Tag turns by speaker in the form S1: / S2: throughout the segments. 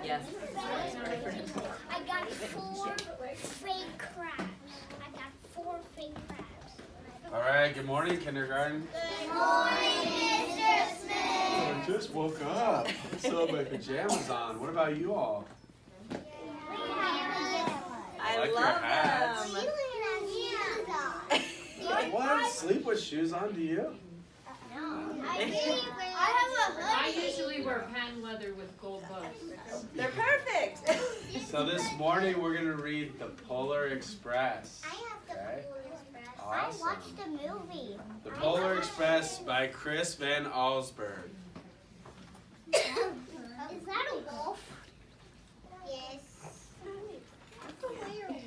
S1: Yes.
S2: I got four fake crabs. I got four fake crabs.
S3: All right, good morning, kindergarten.
S2: Good morning, Mr. Smith.
S3: I just woke up. I still have my pajamas on. What about you all?
S1: I
S3: like your
S1: love
S3: hats.
S1: them.
S3: What? Sleep with shoes on, do you?
S2: I have a hoodie.
S4: I usually wear patent leather with gold bugs.
S1: They're perfect.
S3: So this morning we're going to read The Polar Express.
S2: I have the
S3: Okay.
S2: Polar Express.
S3: Awesome.
S2: I watched the movie.
S3: The Polar Express by Chris Van Allsburg.
S2: Is that a wolf? Yes. That's a werewolf.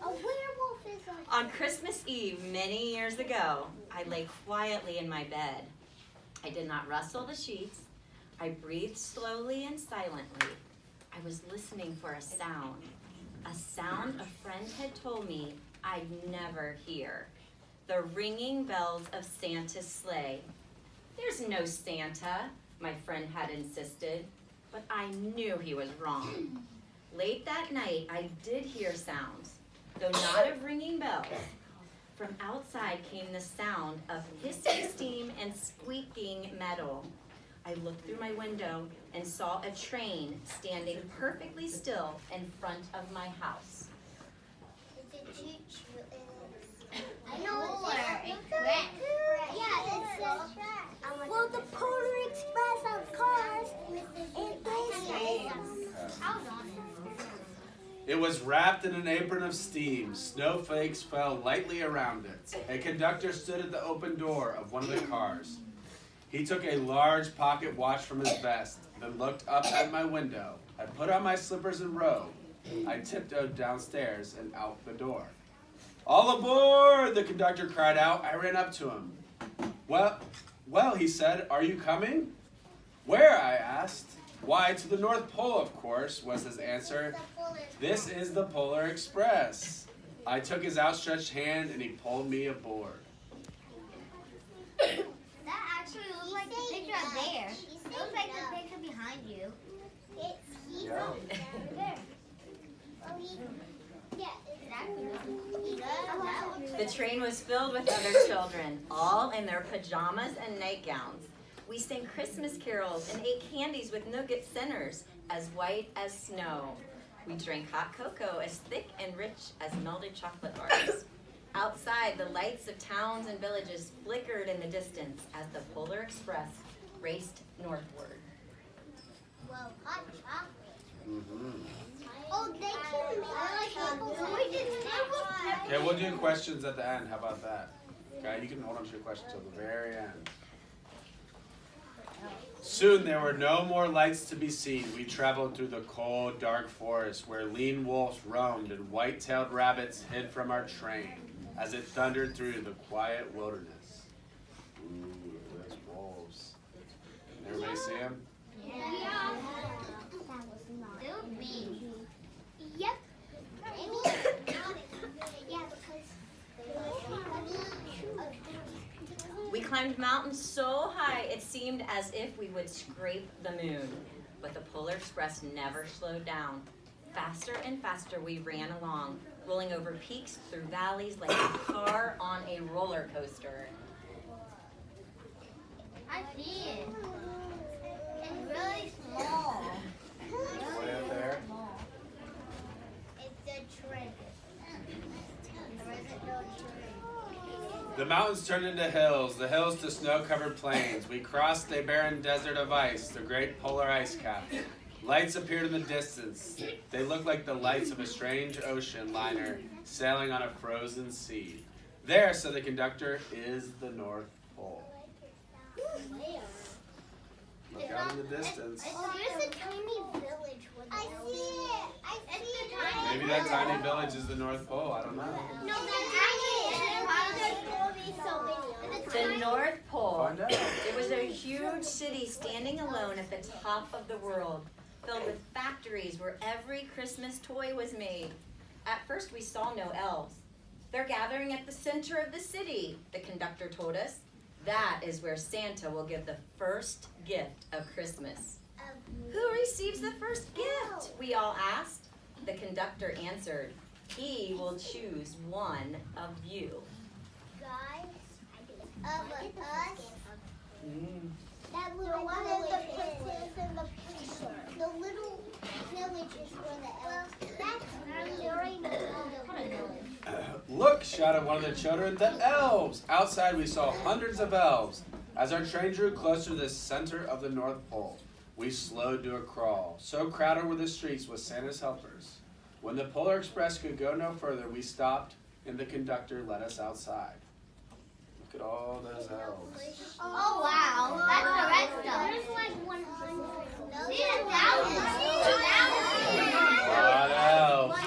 S2: A werewolf is like...
S1: On Christmas Eve, many years ago, I lay quietly in my bed. I did not rustle the sheets. I breathed slowly and silently. I was listening for a sound a friend had told me I'd never hear. The ringing bells of Santa's sleigh. There's no Santa, my friend had insisted, but I knew he was wrong. Late that night, I did hear sounds, though not of ringing bells. From outside came the sound of hissing steam and squeaking metal. I looked through my window and saw a train standing perfectly still in front of my house.
S2: I know well, the Polar Express of cars and this.
S3: It was wrapped in an apron of steam. Snowflakes fell lightly around it. A conductor stood at the open door of one of the cars. He took a large pocket watch from his vest, then looked up at my window. I put on my slippers and robe. I tiptoed downstairs and out the door. "All aboard!" the conductor cried out. I ran up to him. Well, he said, "Are you coming?" "Where?" I asked. "Why, to the North Pole, of course," was his answer. "This is the Polar Express." I took his outstretched hand and he pulled me aboard.
S2: That actually looks like the picture up there. It looks like the picture behind you.
S3: Yeah.
S1: The train was filled with other children, all in their pajamas and nightgowns. We sang Christmas carols and ate candies with nougat centers as white as snow. We drank hot cocoa as thick and rich as melted chocolate bars. Outside, the lights of towns and villages flickered in the distance as the Polar Express raced northward.
S2: Well, hot chocolate.
S3: Mm-hmm.
S2: Oh, they can make it.
S3: Okay, we'll do questions at the end. How about that? Okay, you can hold on to your question till the very end. Soon there were no more lights to be seen. We traveled through the cold, dark forest where lean wolves roamed and white-tailed rabbits hid from our train as it thundered through the quiet wilderness. Ooh, those wolves. Can everybody see them?
S2: Yeah. That was not. It was me. Yep. Yeah,
S1: We climbed mountains so high it seemed as if we would scrape the moon. But the Polar Express never slowed down. Faster and faster we ran along, rolling over peaks through valleys like a car on a roller coaster.
S2: I see it. It's really small.
S3: Way up there.
S2: It's a train. There isn't no train.
S3: The mountains turned into hills, the hills to snow-covered plains. We crossed a barren desert of ice, the great polar ice cap. Lights appeared in the distance. They looked like the lights of a strange ocean liner sailing on a frozen sea. There, said the conductor, is the North Pole. Look out in the distance.
S2: Oh, there's a tiny village. I see it. I see it.
S3: Maybe that tiny village is the North Pole. I don't know.
S2: No, that's tiny.
S1: The North Pole.
S3: Find out.
S1: It was a huge city standing alone at the top of the world, filled with factories where every Christmas toy was made. At first we saw no elves. They're gathering at the center of the city, the conductor told us. That is where Santa will give the first gift of Christmas.
S2: Who
S1: receives the first gift? We all asked. The conductor answered, he will choose one of you.
S2: Guys, of us.
S1: Mm.
S2: That little village is in the picture. The little village is where the elves. That's during the
S3: Look, shouted one of the children, the elves! Outside we saw hundreds of elves. As our train drew closer to the center of the North Pole, we slowed to a crawl. So crowded were the streets with Santa's helpers. When the Polar Express could go no further, we stopped and the conductor led us outside. Look at all those elves.
S2: Oh wow, that's the red stuff. There's like 100. These are thousands.
S3: A lot of elves.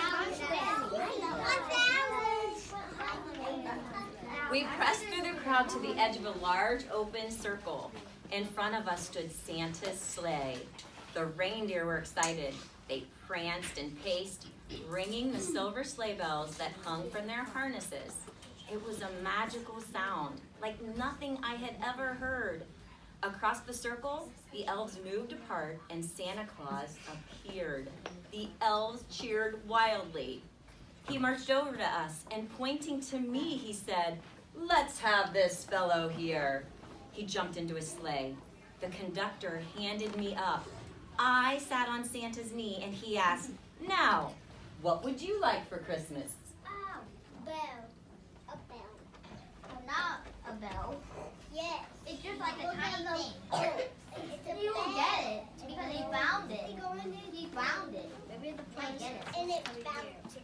S1: We pressed through the crowd to the edge of a large open circle. In front of us stood Santa's sleigh. The reindeer were excited. They pranced and paced, ringing the silver sleigh bells that hung from their harnesses. It was a magical sound, like nothing I had ever heard. Across the circle, the elves moved apart and Santa Claus appeared. The elves cheered wildly. He marched over to us and pointing to me, he said, "Let's have this fellow here." He jumped into his sleigh. The conductor handed me up. I sat on Santa's knee and he asked, "Now, what would you like for Christmas?"
S2: Oh, bell. A bell. Not a bell. Yes. It's just like a tiny thing. He will get it because he found it. He found it. Maybe the plane get it. And it bounced.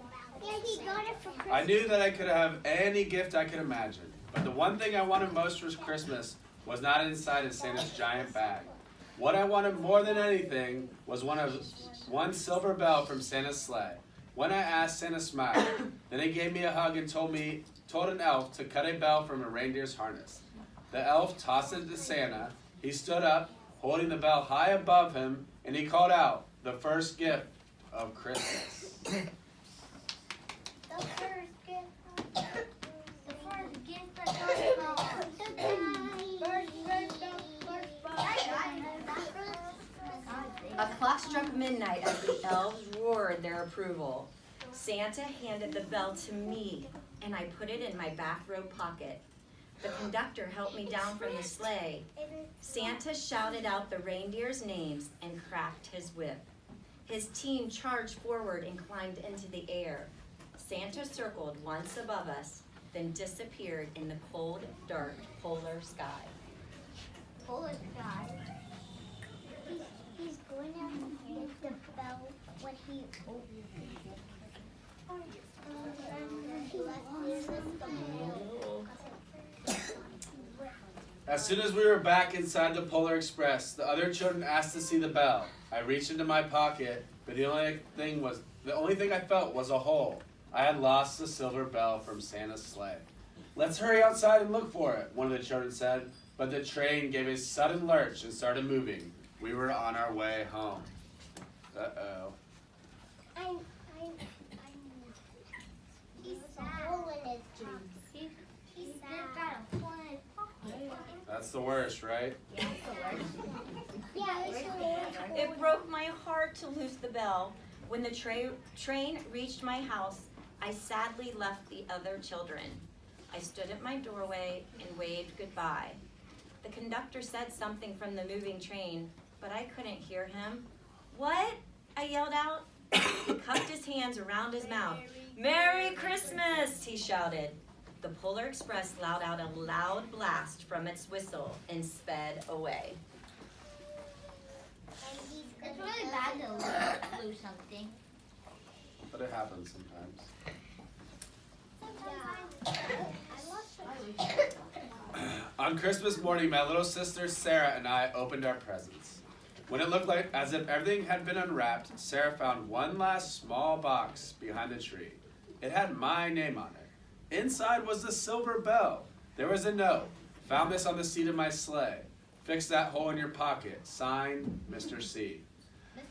S2: Yeah, he got it for Christmas.
S3: I knew that I could have any gift I could imagine, but the one thing I wanted most for Christmas was not inside of Santa's giant bag. What I wanted more than anything was one silver bell from Santa's sleigh. When I asked, Santa smiled. Then he gave me a hug and told an elf to cut a bell from a reindeer's harness. The elf tossed it to Santa. He stood up, holding the bell high above him, and he called out, "The first gift of Christmas."
S2: The first gift. The first gift that
S1: A clock struck midnight as the elves roared their approval. Santa handed the bell to me, and I put it in my bathrobe pocket. The conductor helped me down from the sleigh. Santa shouted out the reindeers' names and cracked his whip. His team charged forward and climbed into the air. Santa circled once above us, then disappeared in the cold, dark polar sky.
S2: Polar sky. He's going to get the bell when he opens
S3: As soon as we were back inside the Polar Express, the other children asked to see the bell. I reached into my pocket, but the only thing I felt was a hole. I had lost the silver bell from Santa's sleigh. "Let's hurry outside and look for it," one of the children said, but the train gave a sudden lurch and started moving. We were on our way home. Uh-oh.
S2: He's hole in his jeans. He's got a hole in his pocket.
S3: That's the worst, right?
S2: Yeah, it's the worst.
S1: It broke my heart to lose the bell. When the train reached my house, I sadly left the other children. I stood at my doorway and waved goodbye. The conductor said something from the moving train, but I couldn't hear him. "What?" I yelled out. He cupped his hands around his mouth. "Merry Christmas!" he shouted. The Polar Express let out a loud blast from its whistle and sped away.
S2: It's really bad to lose something.
S3: But it happens sometimes. On Christmas morning, my little sister Sarah and I opened our presents. When it looked like as if everything had been unwrapped, Sarah found one last small box behind the tree. It had my name on it. Inside was the silver bell. There was a note. "Found this on the seat of my sleigh. Fix that hole in your pocket. Signed, Mr. C."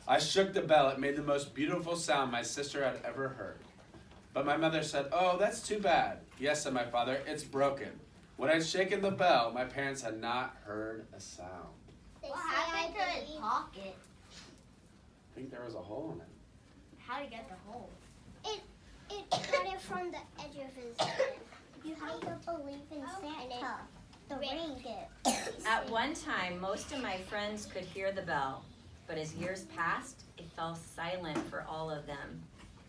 S3: I shook the bell. It made the most beautiful sound my sister had ever heard. But my mother said, "Oh, that's too bad." "Yes," said my father, "it's broken." When I'd shaken the bell, my parents had not heard a sound.
S2: What happened to his pocket?
S3: think there was a hole in it.
S2: How to get the hole?
S5: It got it from the edge of his head. You have to believe in Santa. The ring gift.
S1: At one time, most of my friends could hear the bell, but as years passed, it fell silent for all of them.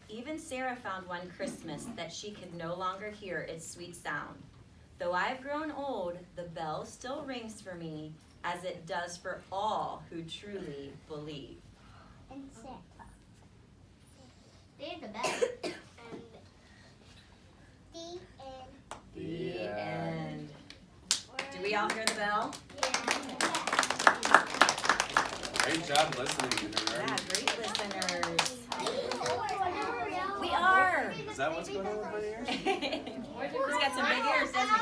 S1: Even Sarah found one Christmas that she could no longer hear its sweet sound. Though I've grown old, the bell still rings for me, as it does for all who truly believe.
S5: And Santa.
S2: There's the bell.
S5: And the end.
S3: The
S1: end. Do we all hear the bell?
S3: Great job listening,
S1: Yeah,
S3: kindergarten.
S1: great listeners.
S2: Yeah.
S1: We are.
S3: Is that what's going on with my ears?
S1: He's got some big ears, doesn't he?